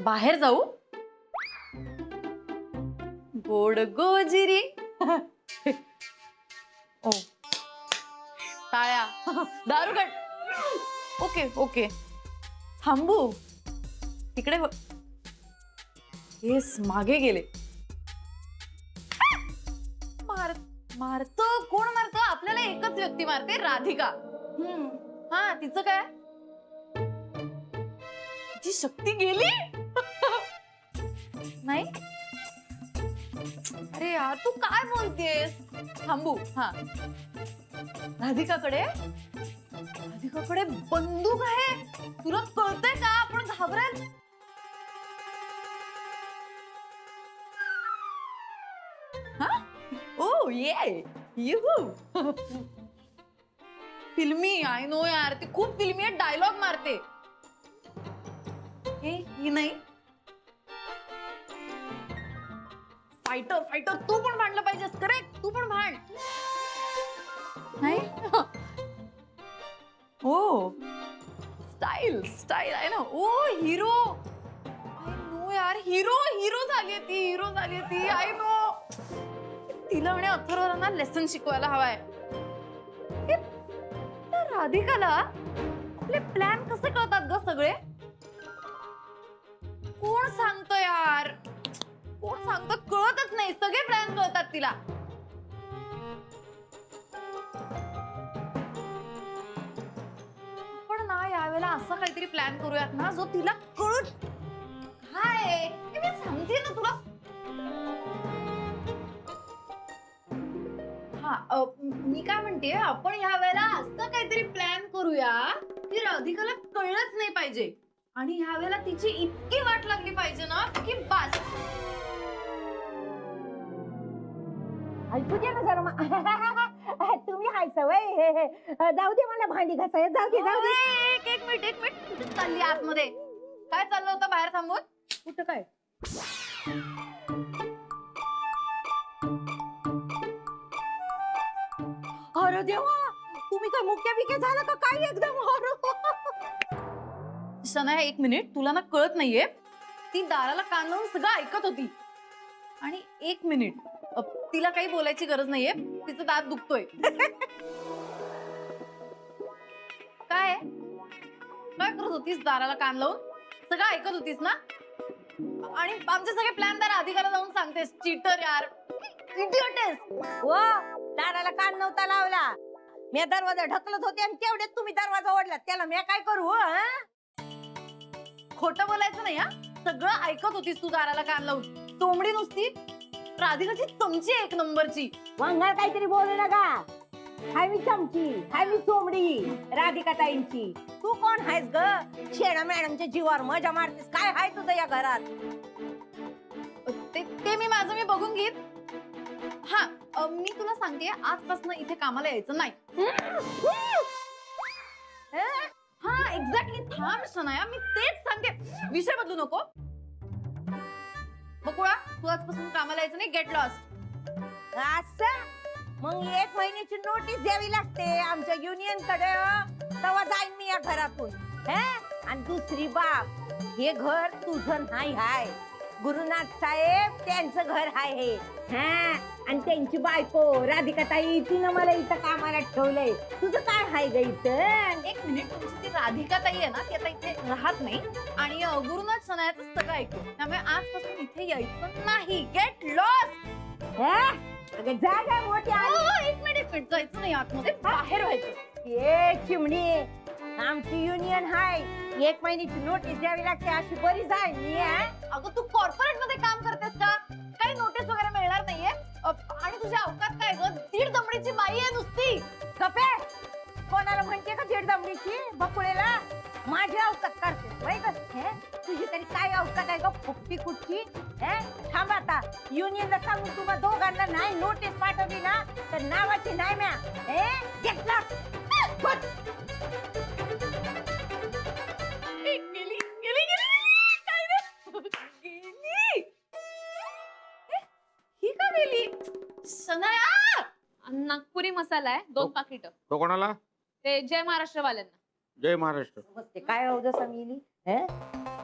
बाहेर जाऊ? गोड गोजिरी. ओ टाळ्या. दारुगड. Okay okay. थांबू तिकडे. येस मागे गेले. मारतो कोण मारतो? आपल्याला एकच व्यक्ती मारते, राधिका. हा तिचं काय? तिची शक्ती गेली. नाही. अरे यार तू काय बोलतेस? थांबू. हा राधिकाकडे बंदूक आहे. तुला कळतंय का? आपण घाबरेल. हा ओ ये युहू. फिल्मी. आय नो यार ती खूप फिल्मी आहे. डायलॉग मारते. ही नाही. फायटर तू पण भांडलं पाहिजेस. करेक्ट तू पण भांड. नाही. ओ स्टाईल आहे ना. ओ हिरो. आय नो यार हिरो झाली ती. I know. तिला आणि अथर्वला लेसन शिकवायला हवाय. राधिकाला आपले प्लॅन कसे कळतात ग सगळे? कोण सांगतो यार? कोण सांगतो? कळतच नाही. सगळे प्लॅन कळतात तिला. पण ना यावेळेला असा काहीतरी प्लॅन करूयात ना जो तिला कळत. हाय मी सांगते ना तुला. मी काय म्हणते, आपण ह्या वेळेला असं काहीतरी प्लॅन करूया की राधिकाला कळलंच नाही पाहिजे. आणि ह्या वेळेला तिची इतकी वाट लागली पाहिजे ना की बस. ऐकू दे ना जरा. तुम्ही हाय सवय. जाऊ दे मला भांडी घासाय. जाऊ दे. एक मिनिट कुठे चालली आतमध्ये? काय चाललं होतं बाहेर थांबून? कुठं काय? अरे देवा, तुम्ही काय मुक्या बिक्या झाला का काय एकदम? शनाया एक मिनिट. तुला ना कळत नाहीये, ती दाराला कान लावून सगळं ऐकत होती. आणि एक मिनिट, तिला काही बोलायची गरज नाहीये. तिचं दात दुखतोय. काय करत होतीस? दाराला कान लावून सगळं ऐकत होतीस ना? आणि आमचे सगळे प्लॅन त्या राधिकाला जाऊन सांगतेस. चीटर यार. इडियट आहेस. हो, दाराला कान नव्हता लावला. मी दरवाजा ढकलत होते आणि तेवढ्यात तुम्ही दरवाजा ओढला. त्याला मी काय करू? खोटं बोलायचं नाही हा. सगळं ऐकत होतीस तू दाराला कान लावून. तोंबडी नुसती. राधिकाची चमची एक नंबरची. वंगाळ काहीतरी बोलू नका. हाय मी चमची, हाय मी चोमडी राधिका ताईंची. तू कोण आहेस ग? शेणा मॅडमच्या जीवावर मजा मारतीस. काय हाय तुझं या घरात? ते मी माझं मी बघून घेत. हा मी तुला सांगते, आजपासून इथे कामाला यायचं नाही. हा एक्झॅक्टली. थांब शनाया, मी तेच सांगते. विषय बदलू नको. बकुळा तू आजपासून कामाला यायचं नाही. Get lost. असं मग 1 महिन्याची नोटीस द्यावी लागते आमच्या युनियन कडे. तेव्हा जाईन मी या घरातून. आणि दुसरी बाब, हे घर तुझं नाही हाय. गुरुनाथ साहेब त्यांचं घर आहे. आणि त्यांची बायको राधिका ताई, तिनं मला इथं कामाला ठेवलंय. तुझं काय हाय ग इथं? एक मिनिट. तुमची ती राधिका ताई आहे ना, ती आता इथे राहत नाही. आणि गुरुनाथ सनायाचं सगळं ऐकतो. त्यामुळे आजपासून इथे यायचं नाही. Get lost. अगं जागा मोठी आहे. एक मिनिट जायचं नाही आतमध्ये. बाहेर व्हायचं. ये चिमणी, आमची युनियन हाय. 1 महिन्याची नोटीस द्यावी लागते. अशी बरी जाय मी. अगं तू कॉर्पोरेट मध्ये काम करतेस का? काही नोटीस वगैरे मिळणार नाहीये. आणि तुझ्या अवकात काय ग? 1.5 दमडीची बाई आहे नुसती. कपे, कोणाला म्हणते का 1.5 दमडीची? बकुळेला माझी अवकात करते माहिती. तुझी तरी काय अवकात आहे ग? फुकटी कुठची. थांब आता. युनियनला सांगून तुम्हा दोघांना नाही नोटीस पाठवली ना तर नावाची नाही म्या. घेतला. नागपुरी मसाला आहे 2 पाकिट. तो कोणाला? ते जय महाराष्ट्र वाल्यांना. जय महाराष्ट्र. काय अवजं सांगितली?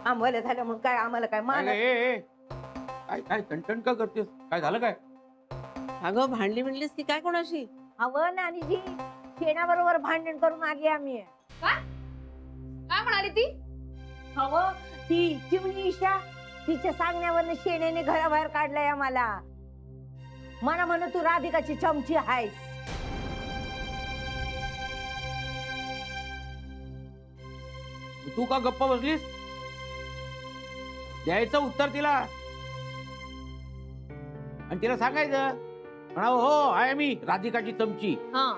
आम्हाला झालं म्हणून काय आम्हाला काय मान काय काय टणटण का करतेस? काय झालं काय? अगं भांडली म्हणलीस की काय कोणाशी? अहो नानीजी शेणाबरोबर भांडण करून आली आम्ही. काय म्हणाली ती? अहो ती चिमणी ईशा तिच्या सांगण्यावरनं शेण्याने घराबाहेर काढलंय आम्हाला. मला म्हण तू राधिकाची चमची आहेस. तू का गप्पा बसलीस? द्यायचं उत्तर तिला आणि तिला सांगायचं म्हणावं हो आहे मी राधिकाची चमची. हा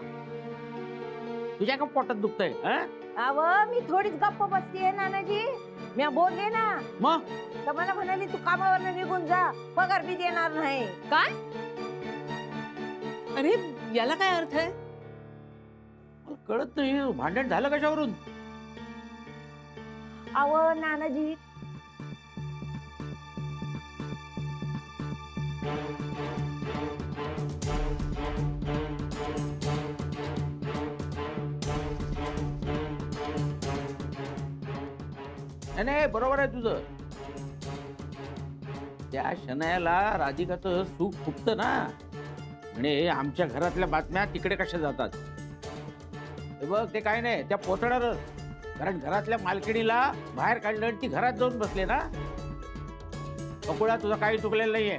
तुझ्या का पोटात दुखतंय? अव मी थोडीच गप्प बसतीये नानाजी. मी बोलले ना मग तर मला म्हणाली तू कामावरनं निघून जा, पगार बी देणार नाही. काय? अरे याला काय अर्थ आहे? मला कळत नाही भांडण झालं कशावरून? अव नानाजी नाही बरोबर आहे तुझं. त्या शनायाला राधिकाचं सुख फुटतं ना. आणि आमच्या घरातल्या बातम्या तिकडे कशा जातात? हे बघ ते काय नाही त्या पोचणारच. कारण घरातल्या मालकिणीला बाहेर काढलं आणि ती घरात जाऊन बसले ना. बकुळा तुझा काही चुकलेलं नाहीये.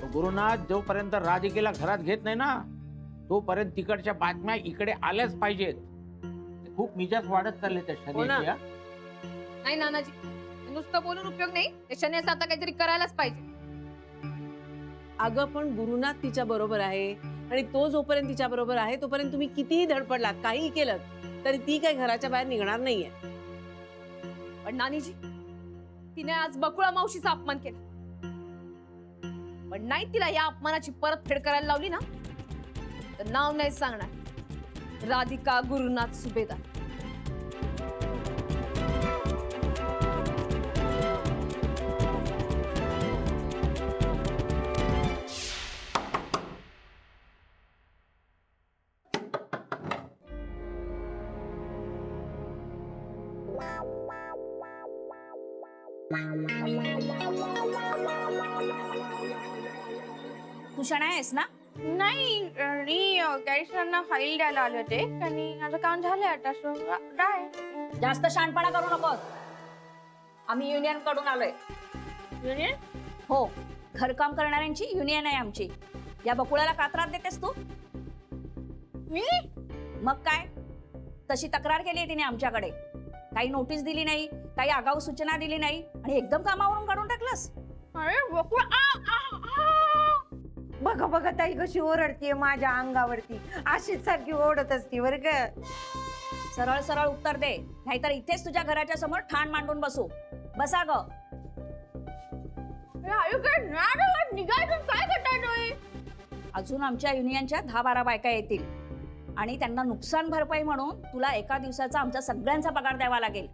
तो गुरुनाथ जोपर्यंत राधिकेला घरात घेत नाही ना तोपर्यंत तिकडच्या बातम्या इकडे आल्याच पाहिजेत. खूप मिजाज वाढत चालले त्या शनायाच्या. नाही नानाजी, नुसतं बोलून उपयोग नाही. त्याच्याने आता काहीतरी करायलाच पाहिजे. अगं पण गुरुनाथ तिच्या बरोबर आहे आणि तो जोपर्यंत तिच्या बरोबर आहे तोपर्यंत तुम्ही कितीही धडपडलात काहीही केलं तरी ती काही घराच्या बाहेर निघणार नाहीये. पण नानीजी, तिने आज बकुळा मावशीचा अपमान केला. पण नाही तिला या अपमानाची परतफेड करायला लावली ना तर नाव नाही सांगणार राधिका गुरुनाथ सुभेदार. तू शना आहेस ना? नाही मी गॅरेजला फाईल द्यायला आले होते आणि माझं काम झालंय आता. सो काय जास्त शहाणपणा करू नकोस. आम्ही युनियन कडून आलोय. युनियन? हो, घरकाम करणाऱ्यांची युनियन आहे आमची. या बकुळ्याला का त्रास देतेस तू? मी? मग काय, तशी तक्रार केली आहे तिने आमच्याकडे. काही नोटीस दिली नाही, काही आगाऊ सूचना दिली नाही आणि एकदम कामावरून काढून टाकलंस. अरे बकुळा, बघा बघा ताई कशी ओरडतीये माझ्या अंगावरती. अशीच सारखी ओरडत असती बरं का. सरळ सरळ उत्तर दे, नाहीतर इथेच तुझ्या घराच्या समोर ठाण मांडून बसू. बसा ग. निघायचं काय करताय तुम्ही? अजून आमच्या युनियनच्या 10-12 बायका येतील आणि त्यांना नुकसान भरपाई म्हणून तुला एका दिवसाचा आमचा सगळ्यांचा पगार द्यावा लागेल.